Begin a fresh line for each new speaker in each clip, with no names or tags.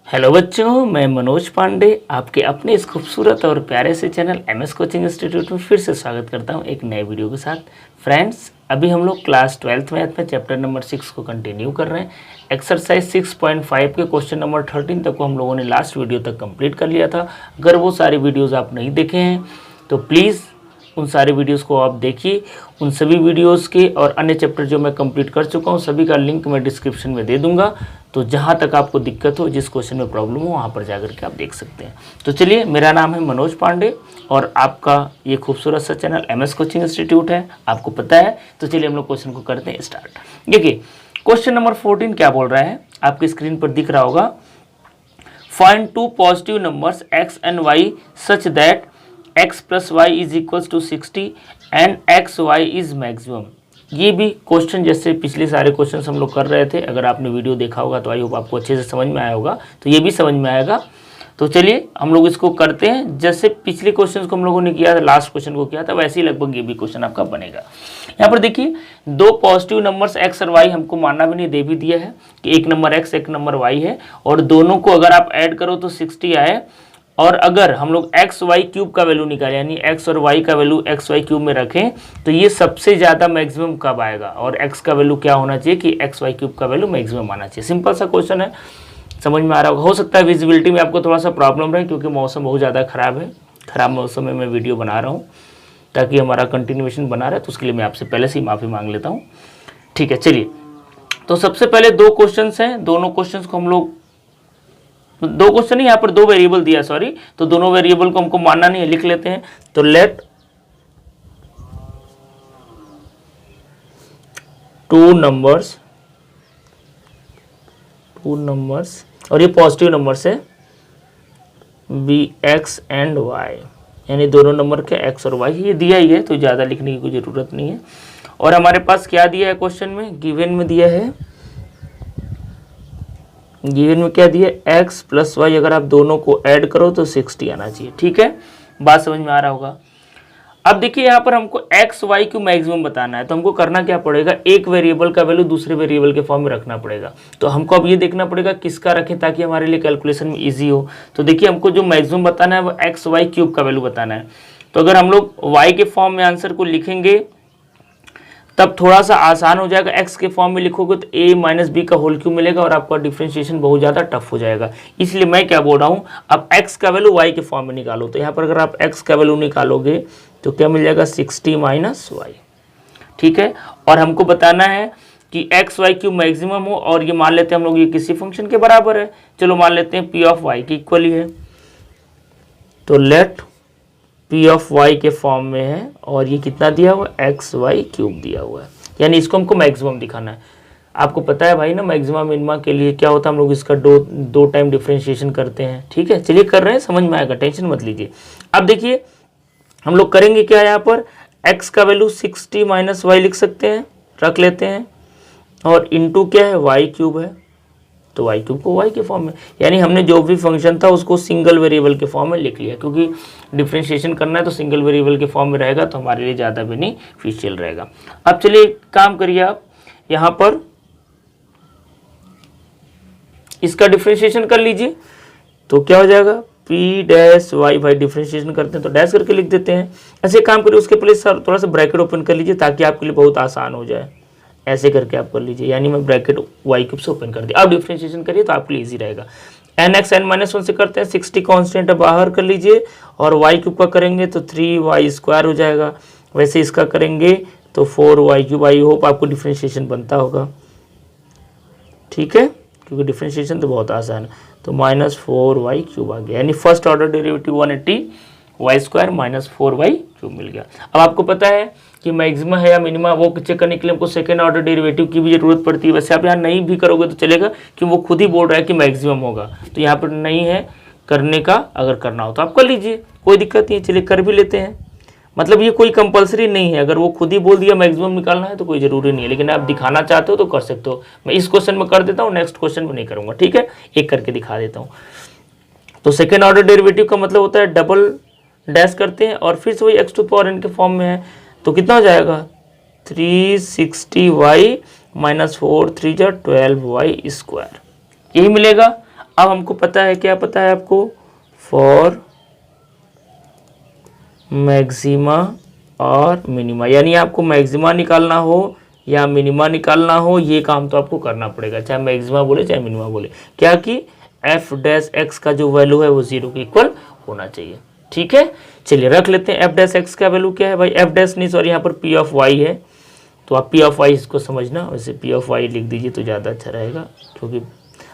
Hello बच्चों, मैं मनोज पांडे आपके अपने इस खूबसूरत और प्यारे से चैनल एमएस कोचिंग इंस्टीट्यूट में फिर से स्वागत करता हूं एक नए वीडियो के साथ। फ्रेंड्स, अभी हम लोग क्लास 12th मैथ में चैप्टर नंबर 6 को कंटिन्यू कर रहे हैं। एक्सरसाइज 6.5 के क्वेश्चन नंबर 13 तक को हम लोगों ने लास्ट वीडियो तक कंप्लीट कर लिया था। अगर वो सारी वीडियोज़ आप नहीं देखे हैं तो प्लीज़ उन सारे वीडियोस को आप देखिए। उन सभी वीडियोस के और अन्य चैप्टर जो मैं कंप्लीट कर चुका हूं सभी का लिंक मैं डिस्क्रिप्शन में दे दूंगा। तो जहां तक आपको दिक्कत हो, जिस क्वेश्चन में प्रॉब्लम हो, वहां पर जाकर के आप देख सकते हैं। तो चलिए, मेरा नाम है मनोज पांडे और आपका ये खूबसूरत सा चैनल एमएस कोचिंग इंस्टीट्यूट है, आपको पता है। तो चलिए हम लोग क्वेश्चन को करते हैं स्टार्ट। देखिए, क्वेश्चन नंबर 14 क्या बोल रहा है, आपकी स्क्रीन पर दिख रहा होगा। Find two positive numbers x and y such that x plus Y is equals to 60 and X Y is maximum. ये भी क्वेश्चन जैसे पिछले सारे क्वेश्चन हम लोग कर रहे थे, अगर आपने वीडियो देखा होगा तो आई होप आपको अच्छे से समझ में आया होगा, तो ये भी समझ में आएगा। तो चलिए हम लोग इसको करते हैं। जैसे पिछले क्वेश्चन को हम लोगों ने किया था, लास्ट क्वेश्चन को किया था, वैसे ही लगभग ये भी क्वेश्चन आपका बनेगा। यहाँ पर देखिए, दो पॉजिटिव नंबर्स x और y हमको मानना भी नहीं, दे भी दिया है कि एक नंबर x एक नंबर y है और दोनों को अगर आप ऐड करो तो 60 आए। और अगर हम लोग एक्स वाई क्यूब का वैल्यू निकालें, यानी एक्स और वाई का वैल्यू एक्स वाई क्यूब में रखें, तो ये सबसे ज़्यादा मैक्सिमम कब आएगा और एक्स का वैल्यू क्या होना चाहिए कि एक्स वाई क्यूब का वैल्यू मैक्सिमम आना चाहिए। सिंपल सा क्वेश्चन है, समझ में आ रहा होगा। हो सकता है विजिबिलिटी में आपको थोड़ा सा प्रॉब्लम रहे क्योंकि मौसम बहुत ज़्यादा ख़राब है। ख़राब मौसम में मैं वीडियो बना रहा हूँ ताकि हमारा कंटिन्यूएशन बना रहे, तो उसके लिए मैं आपसे पहले से ही माफ़ी मांग लेता हूँ। ठीक है, चलिए। तो सबसे पहले दो क्वेश्चन हैं, दोनों क्वेश्चन को हम लोग, दो क्वेश्चन है यहाँ पर, दो वेरिएबल दिया, सॉरी, तो दोनों वेरिएबल को हमको मानना नहीं है, लिख लेते हैं। तो लेट टू नंबर्स और ये पॉजिटिव नंबर्स है, बी एक्स एंड वाई, यानी दोनों नंबर के एक्स और वाई, ये दिया ही है तो ज़्यादा लिखने की कोई ज़रूरत नहीं है। और हमारे पास क्या दिया है क्वेश्चन में, गिवन में दिया है, गिवन में क्या दिया, x प्लस वाई, अगर आप दोनों को ऐड करो तो 60 आना चाहिए। ठीक है, बात समझ में आ रहा होगा। अब देखिए, यहाँ पर हमको x y क्यों मैक्सिमम बताना है, तो हमको करना क्या पड़ेगा, एक वेरिएबल का वैल्यू दूसरे वेरिएबल के फॉर्म में रखना पड़ेगा। तो हमको अब ये देखना पड़ेगा किसका रखें ताकि हमारे लिए कैलकुलेशन में ईजी हो। तो देखिए, हमको जो मैक्सिमम बताना है वो एक्स वाई क्यूब का वैल्यू बताना है। तो अगर हम लोग y के फॉर्म में आंसर को लिखेंगे तब थोड़ा सा आसान हो जाएगा। x के फॉर्म में लिखोगे तो a माइनस बी का होल क्यूब मिलेगा और आपका डिफ्रेंशिएशन बहुत ज़्यादा टफ हो जाएगा। इसलिए मैं क्या बोल रहा हूँ, अब x का वैल्यू y के फॉर्म में निकालो। तो यहाँ पर अगर आप x का वैल्यू निकालोगे तो क्या मिल जाएगा, 60 माइनस वाई। ठीक है, और हमको बताना है कि एक्स वाई क्यूब मैक्सिमम हो, और ये मान लेते हैं हम लोग ये किसी फंक्शन के बराबर है। चलो मान लेते हैं पी ऑफ वाई की इक्वली है, तो लेट पी ऑफ वाई के फॉर्म में है और ये कितना दिया हुआ है, एक्स वाई क्यूब दिया हुआ है, यानी इसको हमको मैक्सिमम दिखाना है। आपको पता है भाई ना, मैक्सिमा मिनिमा के लिए क्या होता है, हम लोग इसका दो टाइम डिफ्रेंशिएशन करते हैं। ठीक है, चलिए कर रहे हैं, समझ में आएगा, टेंशन मत लीजिए। अब देखिए हम लोग करेंगे क्या, यहाँ पर x का वैल्यू 60 माइनस वाई लिख सकते हैं, रख लेते हैं, और इंटू क्या है, वाई क्यूब है, तो वाई क्यूब को वाई के फॉर्म में, यानी हमने जो भी फंक्शन था उसको सिंगल वेरिएबल के फॉर्म में लिख लिया, क्योंकि डिफ्रेंशिएशन करना है तो सिंगल वेरिएबल के फॉर्म में रहेगा तो हमारे लिए ज़्यादा बेनिफिशियल रहेगा। अब चलिए काम करिए, आप यहाँ पर इसका डिफ्रेंशिएशन कर लीजिए, तो क्या हो जाएगा, पी डैश वाई, भाई डिफ्रेंशिएशन करते हैं तो डैश करके लिख देते हैं। ऐसे काम करिए, उसके पहले सर थोड़ा सा ब्रैकेट ओपन कर लीजिए ताकि आपके लिए बहुत आसान हो जाए। ऐसे करके आप कर लीजिए, यानी मैं ब्रैकेट वाई क्यूब से ओपन कर दिया। अब डिफ्रेंशिएशन करिए तो आपके लिए इजी रहेगा। एन एक्स एन माइनस 1 से करते हैं, 60 कॉन्स्टेंट बाहर कर लीजिए, और वाई क्यूब का करेंगे तो 3y स्क्वायर हो जाएगा। वैसे इसका करेंगे तो 4y क्यूब। आई होप आपको डिफ्रेंशिएशन बनता होगा। ठीक है, क्योंकि डिफ्रेंशिएशन तो बहुत आसान है। तो माइनस 4y क्यूब आ गया, यानी first order derivative 180 Y square minus 4y cube मिल गया। अब आपको पता है कि मैक्सिमा है या मिनिमा, वो चेक करने के लिए हमको सेकेंड ऑर्डर डेरिवेटिव की भी जरूरत पड़ती है। वैसे आप यहाँ नहीं भी करोगे तो चलेगा, कि वो खुद ही बोल रहा है कि मैक्सिमम होगा, तो यहाँ पर नहीं है करने का। अगर करना हो तो आप कर लीजिए, कोई दिक्कत नहीं है। चलिए कर भी लेते हैं, मतलब ये कोई कंपलसरी नहीं है। अगर वो खुद ही बोल दिया मैक्सिमम निकालना है तो कोई ज़रूरी नहीं है, लेकिन आप दिखाना चाहते हो तो कर सकते हो। मैं इस क्वेश्चन में कर देता हूँ, नेक्स्ट क्वेश्चन में नहीं करूँगा। ठीक है, एक करके दिखा देता हूँ। तो सेकेंड ऑर्डर डेरिवेटिव का मतलब होता है डबल डैश करते हैं और फिर से वही एक्स टू पावर एन के फॉर्म में है, तो कितना हो जाएगा, 360y माइनस 4 3 12y स्क्वायर, यही मिलेगा। अब हमको पता है, क्या पता है आपको, फॉर मैक्सिमा और मिनिमा, यानी आपको मैक्सिमा निकालना हो या मिनिमा निकालना हो, ये काम तो आपको करना पड़ेगा, चाहे मैक्सिमा बोले चाहे मिनिमा बोले, क्या कि एफ डैश एक्स का जो वैल्यू है वो 0 के इक्वल होना चाहिए। ठीक है, चलिए रख लेते हैं एफ डैश एक्स का वैल्यू क्या है भाई, एफ डैश नहीं सॉरी यहाँ पर पी ऑफ वाई है, तो आप पी ऑफ वाई इसको समझना, वैसे पी ऑफ वाई लिख दीजिए तो ज़्यादा अच्छा रहेगा, क्योंकि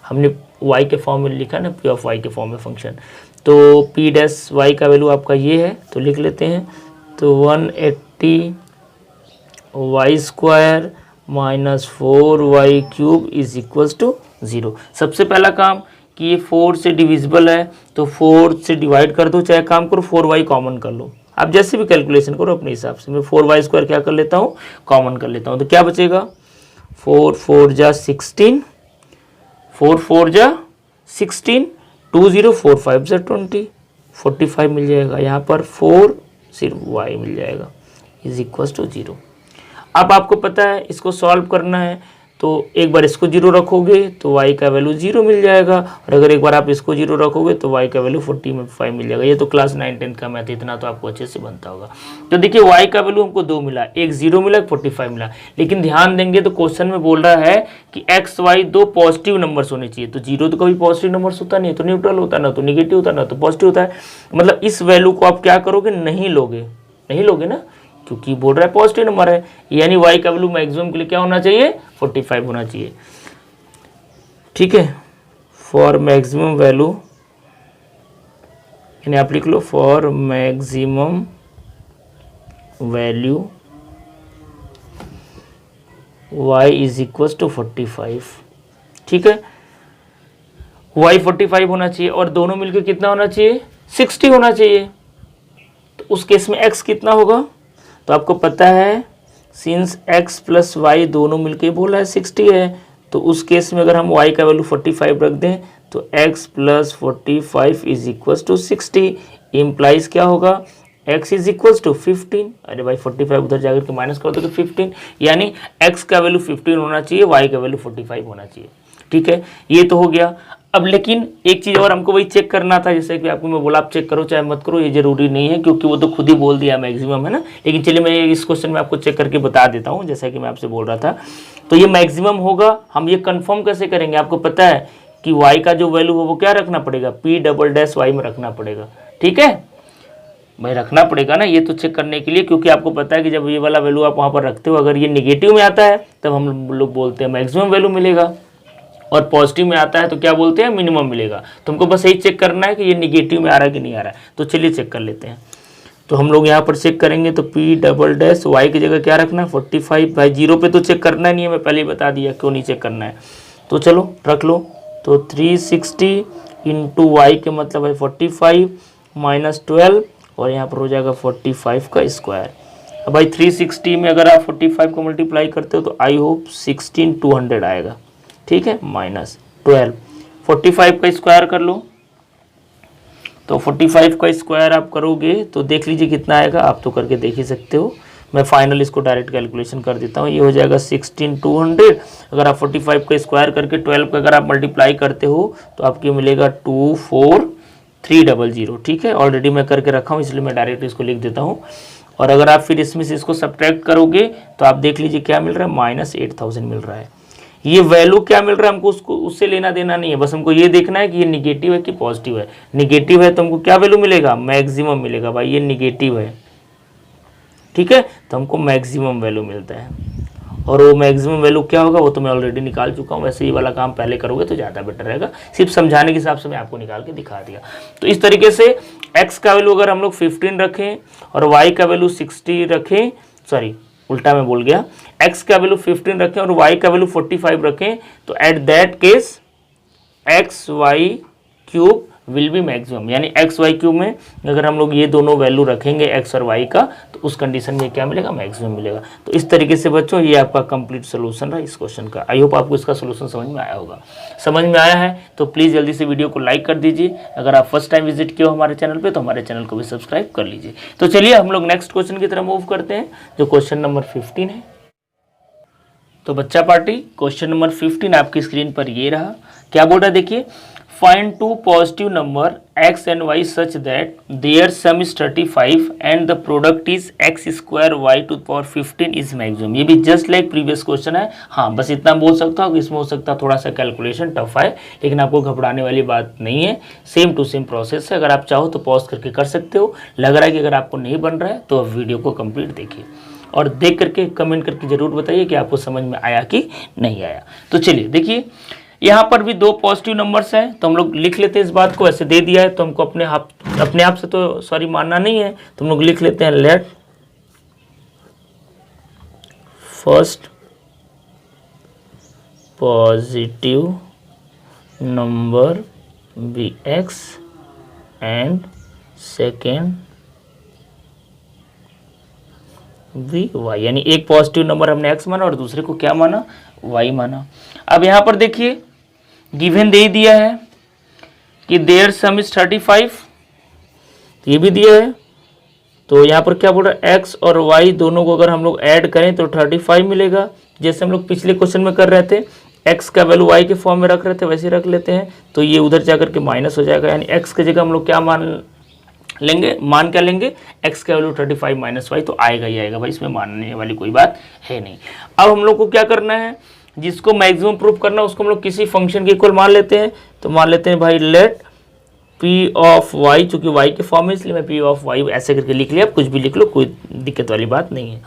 हमने वाई के फॉर्म में लिखा ना, पी ऑफ वाई के फॉर्म में फंक्शन, तो पी डैश वाई का वैल्यू आपका ये है, तो लिख लेते हैं, तो 180 Y square minus 4y cube is equals to 0। सबसे पहला काम कि ये 4 से डिविजिबल है, तो 4 से डिवाइड कर दो, चाहे काम करो 4y कॉमन कर लो, आप जैसे भी कैलकुलेशन करो अपने हिसाब से। मैं 4y स्क्वायर क्या कर लेता हूँ, कॉमन कर लेता हूँ, तो क्या बचेगा, 4 4 जा 16, 4 4 जा 16, 2 0 4 5 जा 20, 45 मिल जाएगा, यहाँ पर 4 सिर्फ y मिल जाएगा इज इक्वल्स टू 0। अब आपको पता है इसको सॉल्व करना है, तो एक बार इसको 0 रखोगे तो y का वैल्यू 0 मिल जाएगा, और अगर एक बार आप इसको 0 रखोगे तो y का वैल्यू 45 मिल जाएगा। ये तो क्लास 9-10 का मैथ, इतना तो आपको अच्छे से बनता होगा। तो देखिए y का वैल्यू हमको 2 मिला, एक 0 मिला, 45 मिला, लेकिन ध्यान देंगे तो क्वेश्चन में बोल रहा है कि एक्स वाई दो पॉजिटिव नंबर्स होने चाहिए, तो 0 तो कभी पॉजिटिव नंबर्स होता नहीं, तो न्यूट्रल होता है, ना तो निगेटिव होता है, ना तो पॉजिटिव होता है। मतलब इस वैल्यू को आप क्या करोगे, नहीं लोगे ना, क्योंकि बोल रहा है पॉजिटिव नंबर है, यानी y का वैल्यू मैक्सिमम के लिए क्या होना चाहिए, 45 होना चाहिए। ठीक है, फॉर मैक्सिमम वैल्यू, यानी आप लिख लो for maximum value y is equal to 45। ठीक है, y 45 होना चाहिए और दोनों मिलकर कितना होना चाहिए, 60 होना चाहिए। तो उस केस में x कितना होगा, तो आपको पता है सिंस x प्लस वाई दोनों मिलके बोला है 60 है, तो उस केस में अगर हम y का वैल्यू 45 रख दें तो x plus 45 is equal to 60, implies क्या होगा, x इज इक्वल टू 15। अरे भाई 45 उधर जाकर के माइनस कर दो तो 15, यानी x का वैल्यू 15 होना चाहिए, y का वैल्यू 45 होना चाहिए। ठीक है, ये तो हो गया। अब लेकिन एक चीज़ और हमको वही चेक करना था, जैसे कि आपको मैं बोला आप चेक करो चाहे मत करो, ये जरूरी नहीं है, क्योंकि वो तो खुद ही बोल दिया मैक्सिमम है ना। लेकिन चलिए मैं इस क्वेश्चन में आपको चेक करके बता देता हूँ, जैसा कि मैं आपसे बोल रहा था। तो ये मैक्सिमम होगा, हम ये कंफर्म कैसे करेंगे, आपको पता है कि y का जो वैल्यू हो वो क्या रखना पड़ेगा, p डबल डैश वाई में रखना पड़ेगा। ठीक है भाई, रखना पड़ेगा ना, ये तो चेक करने के लिए, क्योंकि आपको पता है कि जब ये वाला वैल्यू आप वहाँ पर रखते हो, अगर ये निगेटिव में आता है तब हम लोग बोलते हैं मैक्सिमम वैल्यू मिलेगा, और पॉजिटिव में आता है तो क्या बोलते हैं, मिनिमम मिलेगा। तुमको बस यही चेक करना है कि ये निगेटिव में आ रहा है कि नहीं आ रहा है। तो चलिए चेक कर लेते हैं। तो हम लोग यहाँ पर चेक करेंगे, तो p डबल डैश वाई की जगह क्या रखना है, 45। भाई 0 पे तो चेक करना नहीं है, मैं पहले ही बता दिया क्यों नहीं चेक करना है। तो चलो रख लो, तो 360 इंटू वाई के मतलब है 45 माइनस 12, और यहाँ पर हो जाएगा 45 का स्क्वायर। अब भाई 360 में अगर आप 45 को मल्टीप्लाई करते हो तो आई होप 16200 आएगा। ठीक है, माइनस 12, 45 का स्क्वायर कर लो, तो 45 का स्क्वायर आप करोगे तो देख लीजिए कितना आएगा, आप तो करके देख ही सकते हो। मैं फाइनल इसको डायरेक्ट कैलकुलेशन कर देता हूँ, ये हो जाएगा 16200। अगर आप 45 का स्क्वायर करके 12 का अगर आप मल्टीप्लाई करते हो तो आपको मिलेगा 24300। ठीक है, ऑलरेडी मैं करके रखा हूँ इसलिए मैं डायरेक्ट इसको लिख देता हूँ। और अगर आप फिर इसमें से इसको सब्ट्रैक्ट करोगे तो आप देख लीजिए क्या मिल रहा है, -8000 मिल रहा है। ये वैल्यू क्या मिल रहा है हमको, उसको उससे लेना देना नहीं है, बस हमको ये देखना है कि ये निगेटिव है कि पॉजिटिव है। निगेटिव है तो हमको क्या वैल्यू मिलेगा, मैक्सिमम मिलेगा। भाई ये निगेटिव है, ठीक है, तो हमको मैक्सिमम वैल्यू मिलता है। और वो मैक्सिमम वैल्यू क्या होगा वो तो मैं ऑलरेडी निकाल चुका हूँ, वैसे ये वाला काम पहले करोगे तो ज़्यादा बेटर रहेगा। सिर्फ समझाने के हिसाब से मैं आपको निकाल के दिखा दिया। तो इस तरीके से x का वैल्यू अगर हम लोग 15 रखें और y का वैल्यू 60 रखें, सॉरी उल्टा मैं बोल गया, x का वैल्यू 15 रखें और y का वैल्यू 45 रखें, तो at that case x y cube will be maximum. यानी एक्स वाई क्यूब में अगर हम लोग ये दोनों वैल्यू रखेंगे एक्स और वाई का, तो उस कंडीशन में क्या मिलेगा, मैक्सिमम मिलेगा। तो इस तरीके से बच्चों ये आपका कंप्लीट सोल्यूशन रहा इस क्वेश्चन का। आई होप आपको इसका सोल्यूशन समझ में आया होगा। समझ में आया है तो प्लीज़ जल्दी से वीडियो को लाइक कर दीजिए। अगर आप फर्स्ट टाइम विजिट किए हो हमारे चैनल पर तो हमारे चैनल को भी सब्सक्राइब कर लीजिए। तो चलिए हम लोग नेक्स्ट क्वेश्चन की तरफ मूव करते हैं, जो क्वेश्चन नंबर 15 है। तो बच्चा पार्टी क्वेश्चन नंबर 15 आपकी स्क्रीन पर ये रहा। क्या बोल रहा है देखिए, find two positive number x and y such that their sum is 35 and the product is x square y to the power 15 is maximum। ये भी जस्ट लाइक प्रीवियस क्वेश्चन है। हाँ, बस इतना बोल सकता हूँ, इसमें हो सकता है थोड़ा सा कैलकुलेशन टफ है, लेकिन आपको घबराने वाली बात नहीं है, सेम टू सेम प्रोसेस है। अगर आप चाहो तो पॉज करके कर सकते हो। लग रहा है कि अगर आपको नहीं बन रहा है तो अब वीडियो को कंप्लीट देखिए और देख करके कमेंट करके जरूर बताइए कि आपको समझ में आया कि नहीं आया। तो चलिए देखिए, यहाँ पर भी दो पॉजिटिव नंबर्स हैं, तो हम लोग लिख लेते हैं इस बात को। ऐसे दे दिया है तो हमको अपने आप से तो सॉरी मानना नहीं है, तो हम लोग लिख लेते हैं let first positive number be x and second be y, यानी एक पॉजिटिव नंबर हमने एक्स माना और दूसरे को क्या माना, वाई माना। अब यहाँ पर देखिए गिवन दे दिया है कि देयर सम इज 35, ये भी दिया है, तो यहाँ पर क्या बोल रहा है एक्स और वाई दोनों को अगर हम लोग ऐड करें तो 35 मिलेगा। जैसे हम लोग पिछले क्वेश्चन में कर रहे थे, एक्स का वैल्यू वाई के फॉर्म में रख रहे थे, वैसे रख लेते हैं, तो ये उधर जाकर के माइनस हो जाएगा, यानी एक्स की जगह हम लोग क्या मान लेंगे, मान क्या लेंगे, एक्स का वैल्यू 35 माइनस वाई, तो आएगा ही आएगा भाई, इसमें मानने वाली कोई बात है नहीं। अब हम लोग को क्या करना है, जिसको मैक्सिमम प्रूफ करना है उसको हम लोग किसी फंक्शन के इक्वल मान लेते हैं। तो मान लेते हैं भाई लेट पी ऑफ वाई, चूंकि वाई के फॉर्म में इसलिए मैं पी ऑफ वाई ऐसे करके लिख लिया, कुछ भी लिख लो, कोई दिक्कत वाली बात नहीं है।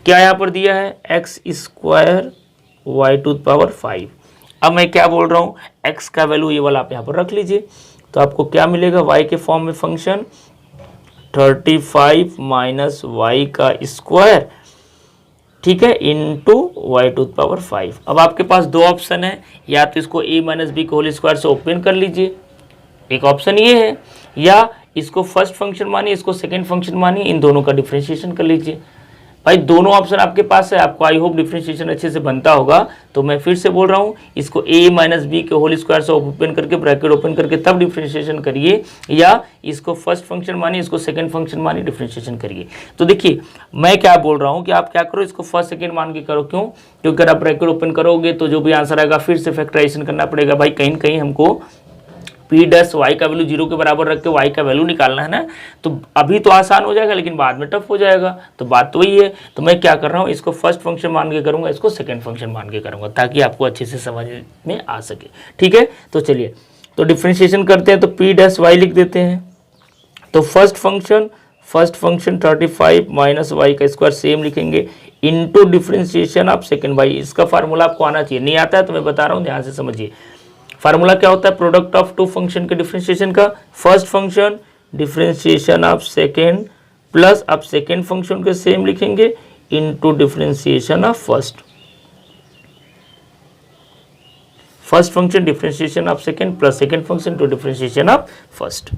क्या यहाँ पर दिया है x square y to the power 5। अब मैं क्या बोल रहा हूँ, एक्स का वैल्यू ये वाला आप यहाँ पर रख लीजिए, तो आपको क्या मिलेगा, वाई के फॉर्म में फंक्शन 35 माइनस वाई का स्क्वायर, ठीक है, into y to the power 5। अब आपके पास दो ऑप्शन है, या तो इसको a माइनस बी को होल स्क्वायर से ओपन कर लीजिए, एक ऑप्शन ये है, या इसको फर्स्ट फंक्शन मानिए, इसको सेकंड फंक्शन मानिए, इन दोनों का डिफरेंशिएशन कर लीजिए। भाई दोनों ऑप्शन आपके पास है, आपको आई होप डिफरेंशिएशन अच्छे से बनता होगा। तो मैं फिर से बोल रहा हूँ, इसको a माइनस बी के होल स्क्वायर से ओपन करके ब्रैकेट ओपन करके तब डिफरेंशिएशन करिए, या इसको फर्स्ट फंक्शन मानिए, इसको सेकंड फंक्शन मानिए, डिफरेंशिएशन करिए। तो देखिए मैं क्या बोल रहा हूँ कि आप क्या करो, इसको फर्स्ट सेकंड मान के करो। क्यों? क्योंकि अगर आप ब्रैकेट ओपन करोगे तो जो भी आंसर आएगा फिर से फैक्टराइजेशन करना पड़ेगा। भाई कहीं न कहीं हमको पी डैश वाई का वैल्यू 0 के बराबर रख के वाई का वैल्यू निकालना है ना, तो अभी तो आसान हो जाएगा लेकिन बाद में टफ हो जाएगा। तो बात तो वही है, तो मैं क्या कर रहा हूँ, इसको फर्स्ट फंक्शन मान के करूँगा, इसको सेकंड फंक्शन मान के करूँगा, ताकि आपको अच्छे से समझ में आ सके। ठीक है, तो चलिए तो डिफ्रेंशिएशन करते हैं, तो पी डैश वाई लिख देते हैं। तो फर्स्ट फंक्शन 35 माइनस वाई का स्क्वायर सेम लिखेंगे, into differentiation of second y. इसका फार्मूला आपको आना चाहिए, नहीं आता है तो मैं बता रहा हूँ, ध्यान से समझिए। फार्मूला क्या होता है, प्रोडक्ट ऑफ टू फंक्शन के डिफरेंशिएशन का, first function differentiation of second plus अब सेकेंड फंक्शन के सेम लिखेंगे into differentiation of first function differentiation of second plus second function to differentiation of first.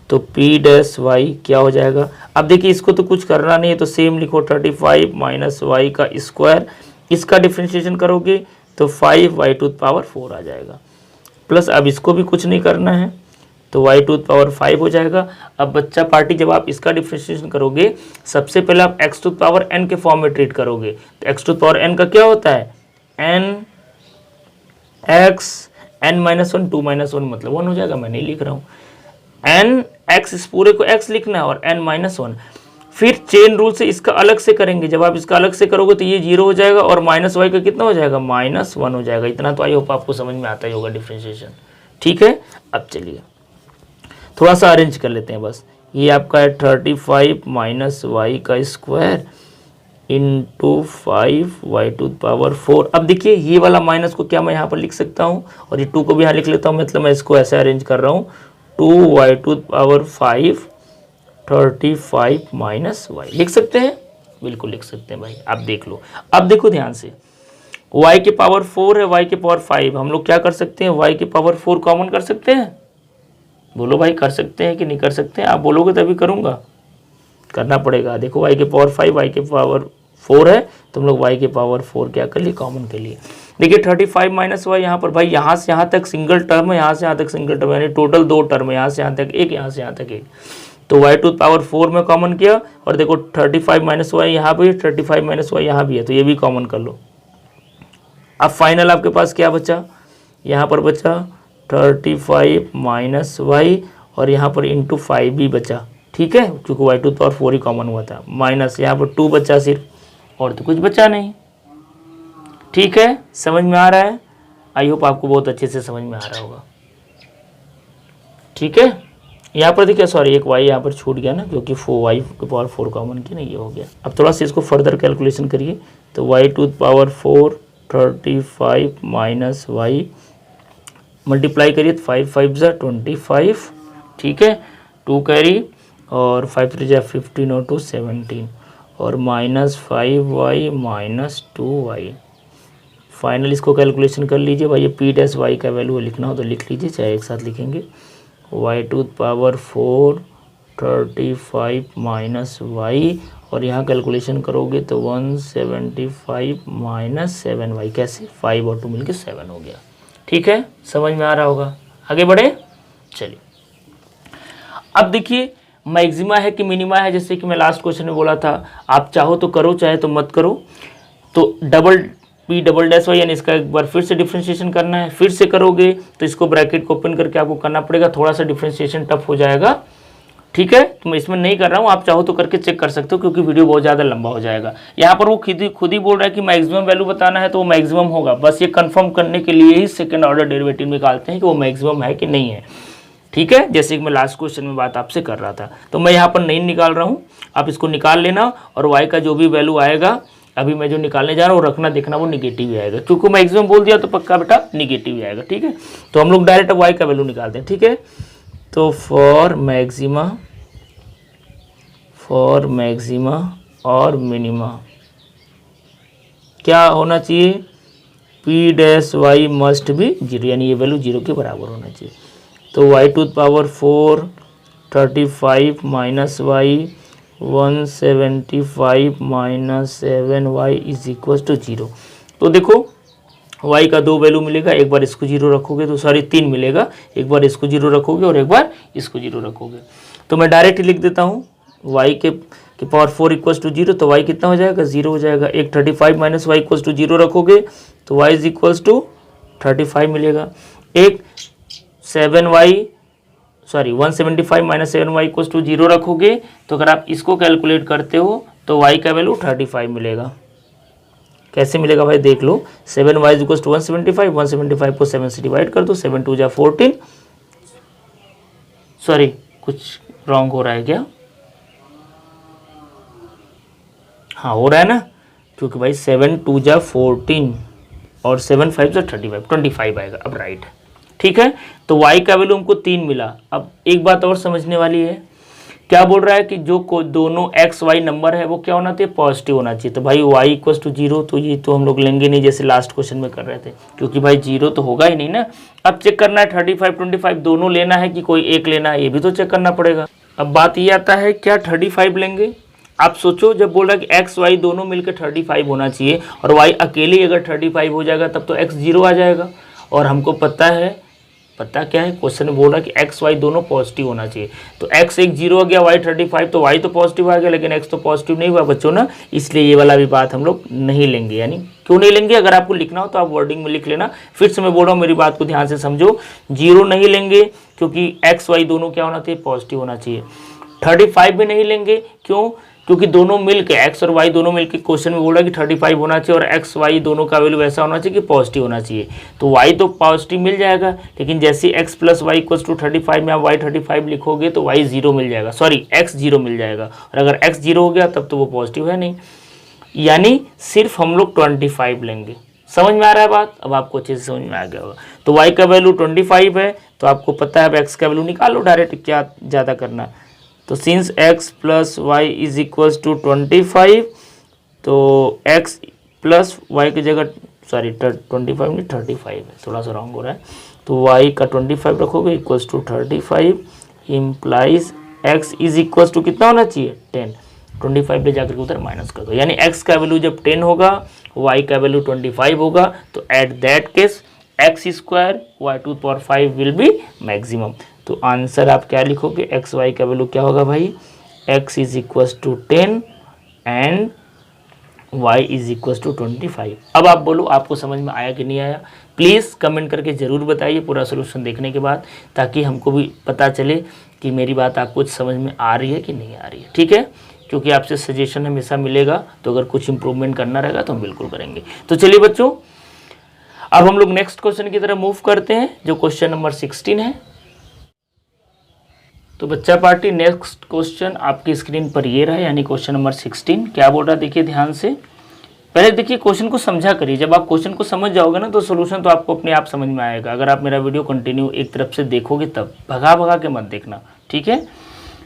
तो पी डैश वाई क्या हो जाएगा, अब देखिए इसको तो कुछ करना नहीं है, तो सेम लिखो 35 माइनस वाई का स्क्वायर, इसका डिफरेंशिएशन करोगे तो 5 वाई टू द पावर 4 आ जाएगा, प्लस अब इसको भी कुछ नहीं करना है तो y टू द पावर 5 हो जाएगा। अब बच्चा पार्टी जब आप इसका डिफरेंशिएशन करोगे, सबसे पहले आप x to the power n के फॉर्म में ट्रीट करोगे। तो x to the power n का क्या होता है, n x n minus 1 2 minus 1 मतलब 1 हो जाएगा, मैं नहीं लिख रहा हूँ। n x इस पूरे को x लिखना है और n माइनस 1, फिर चेन रूल से इसका अलग से करेंगे। जब आप इसका अलग से करोगे तो ये 0 हो जाएगा और माइनस वाई का कितना हो जाएगा, माइनस 1 हो जाएगा। इतना तो आई होप आपको समझ में आता ही होगा डिफरेंशिएशन। ठीक है, अब चलिए थोड़ा सा अरेंज कर लेते हैं बस। ये आपका है 35 माइनस वाई का square into 5 y to the power 4। अब देखिए ये वाला माइनस को क्या मैं यहाँ पर लिख सकता हूँ, और ये 2 को भी यहाँ लिख लेता हूँ, मतलब मैं इसको ऐसे अरेंज कर रहा हूँ, 2 y to the power 5 35 minus y लिख सकते हैं, बिल्कुल लिख सकते हैं भाई। आप देख लो, अब देखो ध्यान से, y के पावर 4 है, y के पावर 5, हम लोग क्या कर सकते हैं, y के पावर 4 कॉमन कर सकते हैं। बोलो भाई कर सकते हैं कि नहीं कर सकते हैं, आप बोलोगे तभी करूँगा, करना पड़ेगा। देखो y के पावर 5 y के पावर 4 है, तो हम लोग y के पावर 4 क्या कर लिए, कॉमन कर लिए। देखिए 35 माइनस वाई, यहाँ पर भाई यहाँ से यहाँ तक सिंगल टर्म है, यहाँ से यहाँ तक सिंगल टर्म है, यानी टोटल 2 टर्म है, यहाँ से यहाँ तक एक, यहाँ से यहाँ तक एक। तो y टू द पावर 4 में कॉमन किया, और देखो 35 माइनस वाई यहाँ भी, 35 माइनस वाई यहाँ भी है, तो ये भी कॉमन कर लो। अब फाइनल आपके पास क्या बचा, यहाँ पर बचा 35 माइनस वाई और यहाँ पर इंटू 5 भी बचा, ठीक है, क्योंकि वाई टू पावर 4 ही कॉमन हुआ था, माइनस यहाँ पर 2 बचा सिर्फ, और तो कुछ बचा नहीं। ठीक है, समझ में आ रहा है? आई होप आपको बहुत अच्छे से समझ में आ रहा होगा। ठीक है, यहाँ पर देखिए सॉरी एक वाई यहाँ पर छूट गया ना, क्योंकि 4y के पावर 4 कॉमन की ना, ये हो गया। अब थोड़ा सा इसको फर्दर कैलकुलेशन करिए, तो y to power 4 35 minus y multiply करिए, 5 5 जा 25, ठीक है, 2 कैरी और 5 3 जा 15 और 2 17 और minus 5y minus 2y। Final इसको कैलकुलेशन कर लीजिए भाई, ये पी डैश वाई का वैल्यू लिखना हो तो लिख लीजिए, चाहे एक साथ लिखेंगे। Y to power 4 35 minus y और यहाँ कैलकुलेशन करोगे तो 175 माइनस 7y, कैसे 5 और 2 मिलके 7 हो गया। ठीक है, समझ में आ रहा होगा। आगे बढ़े, चलिए अब देखिए मैक्सिमा है कि मिनिमा है, जैसे कि मैं लास्ट क्वेश्चन में बोला था, आप चाहो तो करो चाहे तो मत करो। तो double p double dash y यानी इसका एक बार फिर से डिफ्रेंशिएशन करना है, फिर से करोगे तो इसको ब्रैकेट को ओपन करके आपको करना पड़ेगा, थोड़ा सा डिफ्रेंशिएशन टफ हो जाएगा। ठीक है, तो मैं इसमें नहीं कर रहा हूँ, आप चाहो तो करके चेक कर सकते हो, क्योंकि वीडियो बहुत ज़्यादा लंबा हो जाएगा। यहाँ पर वो खुद ही बोल रहा है कि मैक्सिमम वैल्यू बताना है, तो वो मैक्सिमम होगा, बस ये कंफर्म करने के लिए ही सेकंड ऑर्डर डेरिवेटिव निकालते हैं कि वो मैक्सिमम है कि नहीं है। ठीक है, जैसे कि मैं लास्ट क्वेश्चन में बात आपसे कर रहा था, तो मैं यहाँ पर नहीं निकाल रहा हूँ, आप इसको निकाल लेना और y का जो भी वैल्यू आएगा, अभी मैं जो निकालने जा रहा हूँ रखना, देखना वो निगेटिव ही आएगा, क्योंकि मैक्सिमम बोल दिया तो पक्का बेटा निगेटिव ही आएगा। ठीक है, तो हम लोग डायरेक्ट y का वैल्यू निकालते हैं। ठीक है, तो फॉर मैक्सिमा और मिनिमा क्या होना चाहिए, p dash y must be 0, यानी ये वैल्यू 0 के बराबर होना चाहिए। तो y to power 4 35 minus y 175 minus 7y is equal to 0। तो देखो y का 2 वैल्यू मिलेगा, एक बार इसको 0 रखोगे तो सॉरी 3 मिलेगा, एक बार इसको 0 रखोगे और एक बार इसको 0 रखोगे। तो मैं डायरेक्ट लिख देता हूँ y के पावर 4 इक्वल टू 0, तो y कितना हो जाएगा 0 हो जाएगा। एक 35 माइनस वाई इक्वल टू 0 रखोगे तो y इज इक्वल टू 35 मिलेगा। एक 175 माइनस 7y इक्वल टू 0 रखोगे तो अगर आप इसको कैलकुलेट करते हो तो y का वैल्यू 35 मिलेगा। कैसे मिलेगा भाई देख लो, 7y इज इक्वल टू 175 को 7 से डिवाइड कर दो, 7 2 जा 14, सॉरी कुछ रॉन्ग हो रहा है क्या, हाँ हो रहा है ना, क्योंकि भाई 7 2 जा 14 और 7 5 जा 25 आएगा, अब राइट। ठीक है, तो y का वैल्यू हमको 3 मिला। अब एक बात और समझने वाली है, क्या बोल रहा है कि जो दोनों x y नंबर है वो क्या होना चाहिए, पॉजिटिव होना चाहिए। तो भाई y इक्वल टू 0, तो ये तो हम लोग लेंगे नहीं जैसे लास्ट क्वेश्चन में कर रहे थे, क्योंकि भाई 0 तो होगा ही नहीं ना। अब चेक करना है 35 25 दोनों लेना है कि कोई एक लेना है, ये भी तो चेक करना पड़ेगा। अब बात ये आता है क्या 35 लेंगे, आप सोचो जब बोल रहा है कि x y दोनों मिलकर 35 होना चाहिए और y अकेले अगर 35 हो जाएगा तब तो x 0 आ जाएगा, और हमको पता क्या है, क्वेश्चन में बोल रहा है कि x y दोनों पॉजिटिव होना चाहिए। तो x एक 0 हो गया, y 35, तो y तो पॉजिटिव आ गया, लेकिन x तो पॉजिटिव नहीं हुआ बच्चों ना, इसलिए ये वाला भी बात हम लोग नहीं लेंगे। यानी क्यों नहीं लेंगे, अगर आपको लिखना हो तो आप वर्डिंग में लिख लेना। फिर से मैं बोल रहा हूँ, मेरी बात को ध्यान से समझो, 0 नहीं लेंगे क्योंकि x y दोनों क्या होना चाहिए, पॉजिटिव होना चाहिए। 35 भी नहीं लेंगे, क्यों, क्योंकि दोनों मिलके x और y दोनों मिलके क्वेश्चन में बोल रहा है कि 35 होना चाहिए और x y दोनों का वैल्यू ऐसा होना चाहिए कि पॉजिटिव होना चाहिए। तो y तो पॉजिटिव मिल जाएगा, लेकिन जैसे x plus y equal to 35 में आप y 35 लिखोगे तो y 0 मिल जाएगा, सॉरी x 0 मिल जाएगा, और अगर x 0 हो गया तब तो वो पॉजिटिव है नहीं, यानी सिर्फ हम लोग 25 लेंगे। समझ में आ रहा है बात, अब आपको अच्छे से समझ में आ गया होगा। तो y का वैल्यू 25 है, तो आपको पता है अब x का वैल्यू निकालो डायरेक्ट, क्या ज़्यादा करना है। तो since x plus Y is equals to 25, तो x प्लस वाई की जगह सॉरी 25 नहीं 35 है, थोड़ा सा रॉन्ग हो रहा है, तो y का 25 रखोगे equals to 35 implies x is equals to कितना होना चाहिए 10, 25 ले जाकर उधर माइनस कर दो, यानी x का वैल्यू जब 10 होगा y का वैल्यू 25 होगा, तो at that case x square y to power 5 will be maximum. तो आंसर आप क्या लिखोगे, एक्स वाई का वैल्यू क्या होगा भाई, x is equal to 10 and y is equal to 25। अब आप बोलो आपको समझ में आया कि नहीं आया, प्लीज़ कमेंट करके ज़रूर बताइए पूरा सोल्यूशन देखने के बाद, ताकि हमको भी पता चले कि मेरी बात आपको समझ में आ रही है कि नहीं आ रही है। ठीक है, क्योंकि आपसे सजेशन हमेशा मिलेगा, तो अगर कुछ इंप्रूवमेंट करना रहेगा तो हम बिल्कुल करेंगे। तो चलिए बच्चों, अब हम लोग नेक्स्ट क्वेश्चन की तरफ मूव करते हैं, जो क्वेश्चन नंबर 16 है। तो बच्चा पार्टी, नेक्स्ट क्वेश्चन आपकी स्क्रीन पर ये रहा, यानी क्वेश्चन नंबर 16। क्या बोल रहा है देखिए ध्यान से। पहले देखिए क्वेश्चन को समझा करिए, जब आप क्वेश्चन को समझ जाओगे ना तो सोल्यूशन तो आपको अपने आप समझ में आएगा। अगर आप मेरा वीडियो कंटिन्यू एक तरफ से देखोगे तब, भगा भगा के मत देखना, ठीक है।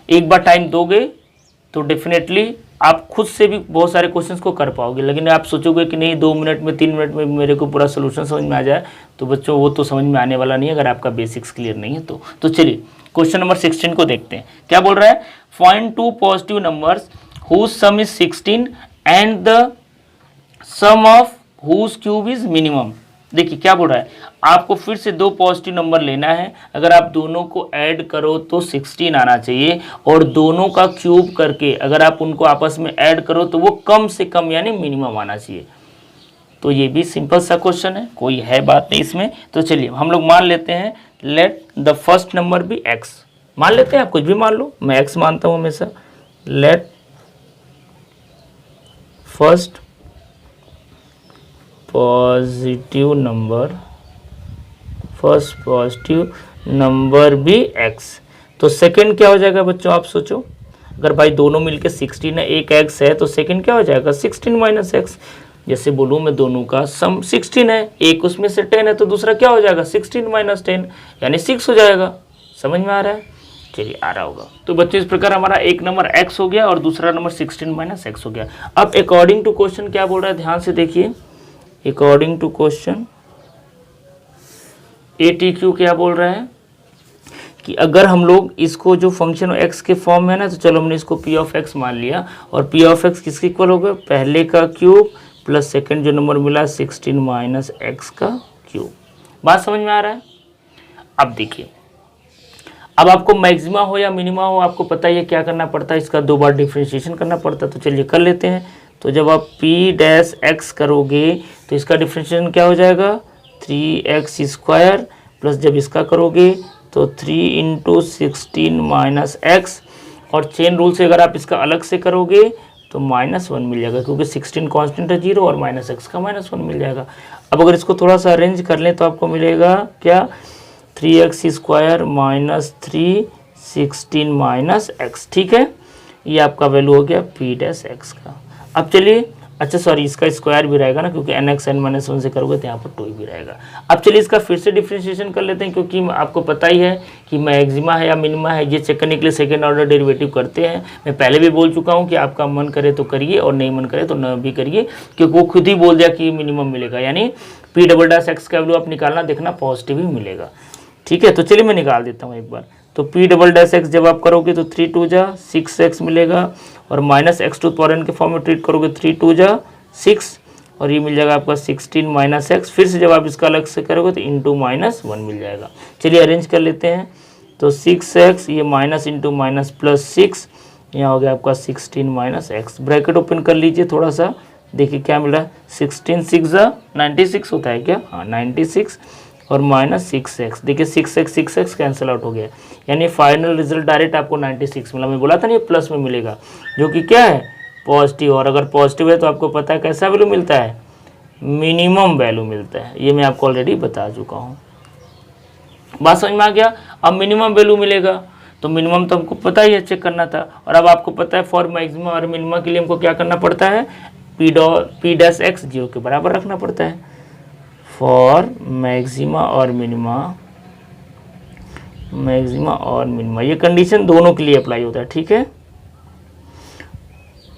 एक बार टाइम दोगे तो डेफिनेटली आप खुद से भी बहुत सारे क्वेश्चंस को कर पाओगे। लेकिन आप सोचोगे कि नहीं 2 मिनट में 3 मिनट में मेरे को पूरा सोल्यूशन समझ में आ जाए, तो बच्चों वो तो समझ में आने वाला नहीं है अगर आपका बेसिक्स क्लियर नहीं है तो चलिए क्वेश्चन नंबर 16 को देखते हैं। क्या बोल रहा है, find 2 positive numbers whose sum is 16 and the sum of whose cube is minimum. देखिए क्या बोल रहा है, आपको फिर से 2 पॉजिटिव नंबर लेना है। अगर आप दोनों को ऐड करो तो 16 आना चाहिए, और दोनों का क्यूब करके अगर आप उनको आपस में ऐड करो तो वो कम से कम यानी मिनिमम आना चाहिए। तो ये भी सिंपल सा क्वेश्चन है, कोई है बात नहीं इसमें। तो चलिए हम लोग मान लेते हैं, let the first number be x। मान लेते हैं, आप कुछ भी मान लो, मैं x मानता हूं हमेशा। लेट फर्स्ट पॉजिटिव नंबर भी x। तो सेकंड क्या हो जाएगा बच्चों, आप सोचो। अगर भाई दोनों मिलके 16 है, एक x है, तो सेकंड क्या हो जाएगा 16 माइनस x। जैसे बोलूँ मैं दोनों का सम 16 है, एक उसमें से 10 है, तो दूसरा क्या हो जाएगा 16 माइनस 10 यानी 6 हो जाएगा। समझ में आ रहा है, चलिए आ रहा होगा। तो बच्चों इस प्रकार हमारा एक नंबर x हो गया और दूसरा नंबर 16 माइनस x हो गया। अब अकॉर्डिंग टू क्वेश्चन क्या बोल रहा है, ध्यान से देखिए। अकॉर्डिंग टू क्वेश्चन ATQ क्या बोल रहा है कि अगर हम लोग इसको जो फंक्शन x के फॉर्म में है ना, तो चलो हमने इसको p ऑफ x मान लिया, और p ऑफ x किसके इक्वल हो गया, पहले का क्यूब प्लस सेकंड जो नंबर मिला 16 माइनस x का क्यूब। बात समझ में आ रहा है। अब देखिए, अब आपको मैक्सिमा हो या मिनिमा हो, आपको पता ही है क्या करना पड़ता है, इसका 2 बार डिफरेंशिएशन करना पड़ता है। तो चलिए कर लेते हैं। तो जब आप p डैश x करोगे तो इसका डिफरेंशिएशन क्या हो जाएगा 3x स्क्वायर, प्लस जब इसका करोगे तो 3 इंटू 16 माइनस x, और चेन रूल से अगर आप इसका अलग से करोगे तो -1 मिल जाएगा, क्योंकि 16 कांस्टेंट है 0 और माइनस x का -1 मिल जाएगा। अब अगर इसको थोड़ा सा अरेंज कर लें तो आपको मिलेगा क्या 3x square minus 3 16 minus x। ठीक है, ये आपका वैल्यू हो गया p डैश x का। अब चलिए, अच्छा सॉरी, इसका स्क्वायर भी रहेगा ना, क्योंकि nx n-1 से करोगे तो यहाँ पर 2 भी रहेगा। अब चलिए इसका फिर से डिफरेंशिएशन कर लेते हैं, क्योंकि आपको पता ही है कि मैक्सिमा है या मिनिमा है, ये चेक करने के लिए सेकंड ऑर्डर डेरिवेटिव करते हैं। मैं पहले भी बोल चुका हूँ कि आपका मन करे तो करिए और नहीं मन करे तो न भी करिए, क्योंकि वो खुद ही बोल दिया कि मिनिमम मिलेगा, यानी p डबल डैश x का वैल्यू आप निकालना, देखना पॉजिटिव ही मिलेगा। ठीक है, तो चलिए मैं निकाल देता हूँ एक बार। तो p डबल डैश x जब आप करोगे तो 3 2 जा 6x मिलेगा, और minus x to power n के फॉर्म में ट्रीट करोगे 3 2 जा 6, और ये मिल जाएगा आपका 16 माइनस x। फिर से जब आप इसका अलग से करोगे तो इंटू -1 मिल जाएगा। चलिए अरेंज कर लेते हैं। तो 6x, ये माइनस इंटू माइनस प्लस 6, यहाँ हो गया आपका 16 माइनस x। ब्रैकेट ओपन कर लीजिए थोड़ा सा, देखिए क्या मिल रहा है 16 6 जा 96 होता है क्या, हाँ 96, और माइनस 6x। देखिए 6x कैंसिल आउट हो गया, यानी फाइनल रिजल्ट डायरेक्ट आपको 96 मिला। मैं बोला था ना ये प्लस में मिलेगा, जो कि क्या है पॉजिटिव, और अगर पॉजिटिव है तो आपको पता है कैसा वैल्यू मिलता है, मिनिमम वैल्यू मिलता है। ये मैं आपको ऑलरेडी बता चुका हूँ। बात समझ में आ गया। अब मिनिमम वैल्यू मिलेगा, तो मिनिमम तो हमको पता ही है, चेक करना था। और अब आपको पता है फॉर मैक्सिमम और मिनिमम के लिए हमको क्या करना पड़ता है, p डैश x 0 के बराबर रखना पड़ता है। फॉर मैक्सिमा और मिनिमा, ये कंडीशन दोनों के लिए अप्लाई होता है। ठीक है,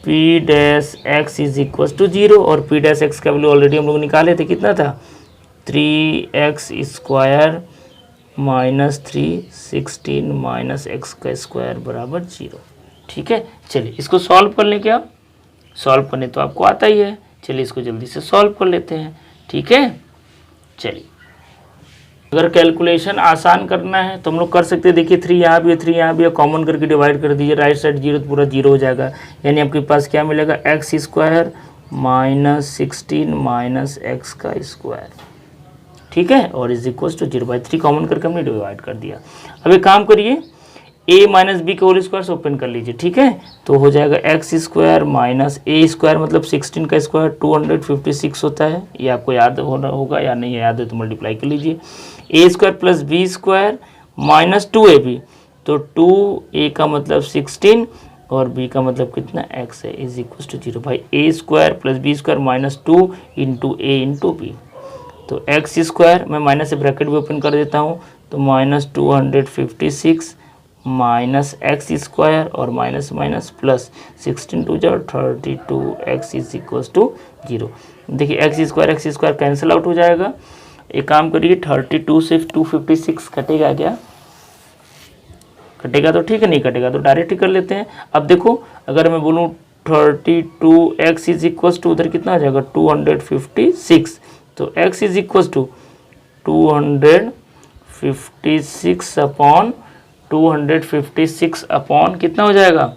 p dash x is equal to 0, और p डैश x का वैल्यू ऑलरेडी हम लोग निकाले थे, कितना था 3x square minus 3 16 minus x का स्क्वायर बराबर 0। ठीक है, चलिए इसको सॉल्व कर लें। क्या सॉल्व करने तो आपको आता ही है, चलिए इसको जल्दी से सॉल्व कर लेते हैं। ठीक है, चलिए अगर कैलकुलेशन आसान करना है तो हम लोग कर सकते हैं। देखिए 3 यहाँ भी है, 3 यहाँ भी है, कॉमन करके डिवाइड कर दीजिए, राइट साइड 0 तो पूरा 0 हो जाएगा, यानी आपके पास क्या मिलेगा x स्क्वायर -16 माइनस एक्स का स्क्वायर, ठीक है, और इज इक्वल टू 0/3 कॉमन करके हमने डिवाइड कर दिया। अब एक काम करिए, a माइनस बी का होल स्क्वायर से ओपन कर लीजिए, ठीक है, तो हो जाएगा एक्स स्क्वायर माइनस ए स्क्वायर मतलब 16 का स्क्वायर 256 होता है, ये आपको याद होगा या नहीं याद है तो मल्टीप्लाई कर लीजिए। A square plus B square minus 2ab, तो 2a का मतलब 16 और b का मतलब कितना x है, इज इक्वल टू 0। भाई A square plus B square minus 2 into A into B, तो एक्स स्क्वायर मैं माइनस से ब्रैकेट भी ओपन कर देता हूँ, तो -256 माइनस एक्स स्क्वायर और minus minus plus 16 to 32x is equal to 0। देखिए एक्स स्क्वायर कैंसिल आउट हो जाएगा। एक काम करिए, 32 से 256 कटेगा क्या, कटेगा तो ठीक है, नहीं कटेगा तो डायरेक्ट ही कर लेते हैं। अब देखो अगर मैं बोलूँ 32x इज इक्वल टू उधर कितना आ जाएगा 256, तो x is equal to 256 upon 256 upon कितना हो जाएगा,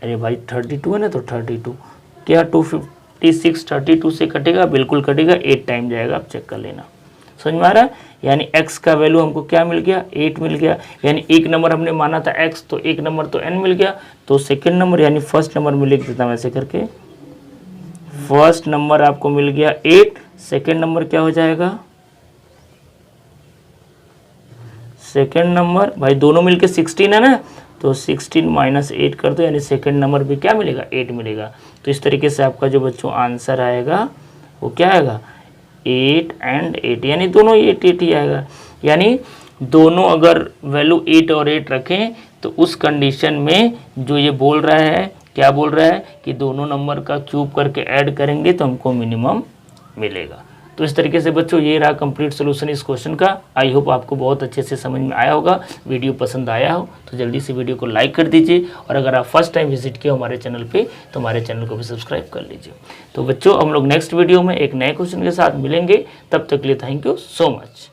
अरे भाई 32 है ना, तो 32 क्या 256 32 से कटेगा, बिल्कुल कटेगा, 8 टाइम जाएगा, आप चेक कर लेना। समझ में आ रहा है, यानी x का वैल्यू हमको क्या मिल गया 8 मिल गया, यानी एक नंबर हमने माना था x, तो एक नंबर तो n मिल गया, तो सेकंड नंबर यानी फर्स्ट नंबर में लिख देता हूं ऐसे करके, फर्स्ट नंबर आपको मिल गया 8, सेकंड नंबर क्या हो जाएगा, सेकंड नंबर भाई दोनों मिलके 16 है ना, तो 16 माइनस 8 कर दो, यानी सेकंड नंबर भी क्या मिलेगा 8 मिलेगा। तो इस तरीके से आपका जो बच्चों आंसर आएगा वो क्या आएगा 8 एंड 8, यानी दोनों 8 ही आएगा। यानी दोनों अगर वैल्यू 8 और 8 रखें तो उस कंडीशन में जो ये बोल रहा है, क्या बोल रहा है कि दोनों नंबर का क्यूब करके ऐड करेंगे तो हमको मिनिमम मिलेगा। तो इस तरीके से बच्चों ये रहा कंप्लीट सोल्यूशन इस क्वेश्चन का। आई होप आपको बहुत अच्छे से समझ में आया होगा। वीडियो पसंद आया हो तो जल्दी से वीडियो को लाइक कर दीजिए, और अगर आप फर्स्ट टाइम विजिट किए हमारे चैनल पे तो हमारे चैनल को भी सब्सक्राइब कर लीजिए। तो बच्चों हम लोग नेक्स्ट वीडियो में एक नए क्वेश्चन के साथ मिलेंगे, तब तक के लिए थैंक यू सो मच।